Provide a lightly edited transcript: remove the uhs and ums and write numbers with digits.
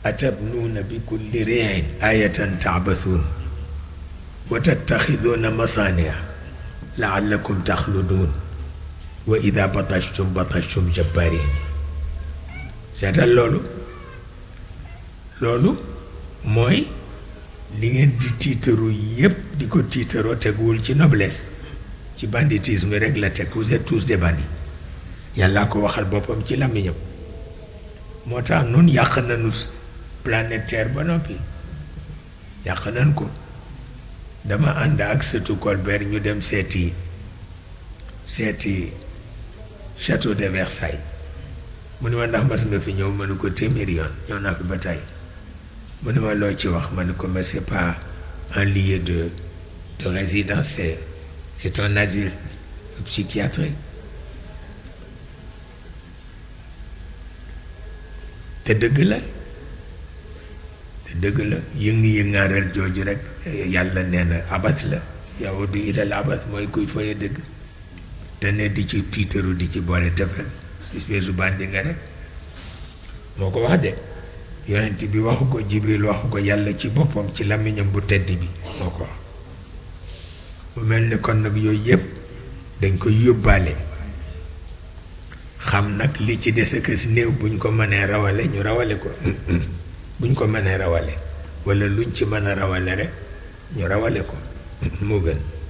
atabnuuna bi kulli riin ayatan taabathuun wa tattaxiduuna masaania laallakum taxluduun wa ida batashtum batashtum jabbarin. seetal loolu mooy li ngeen di tiitaru yépp di ko tiitaroo teguwul ci noblesse, ci banditisme rek la teg. vous êtes tous des bandits. yàlla ko waxal boppam ci làmmiñam. moo tax nun yàq nañu planète Terre ba noppi, yàq nañ ko. dama ànd ak sëtu Colbert ñu dem seeti château de Versailles. mu ne ma ndax mas nga fi ñëw, ma ne ko téeméeri yoon ñëw naa fi ba tey. mu ne ma loo ci wax, ma ne ko mais c'est pas un lieu de résidence, c'est un asile psychiatrique. te dëgg la yëngi-yëngaaral jooju rek yàlla nee na abat la. yow du ital abat mooy kuy foye dëgg te ne di ci tiitaru di ci boole defal espèce u bandi nga rek. moo ko wax de, yonent bi waxu ko, Jibril waxu ko, yàlla ci boppam ci làmmiñam bu tedd bi moo ko wax. mu mel ni kon nag yooyu yëpp dañ koy yóbbaale, xam nag li ci des ak si néew buñ ko mënee rawale ñu rawale ko buñ ko mënee rawale walla luñ ci mën a rawale rek ñu rawale ko moo gën.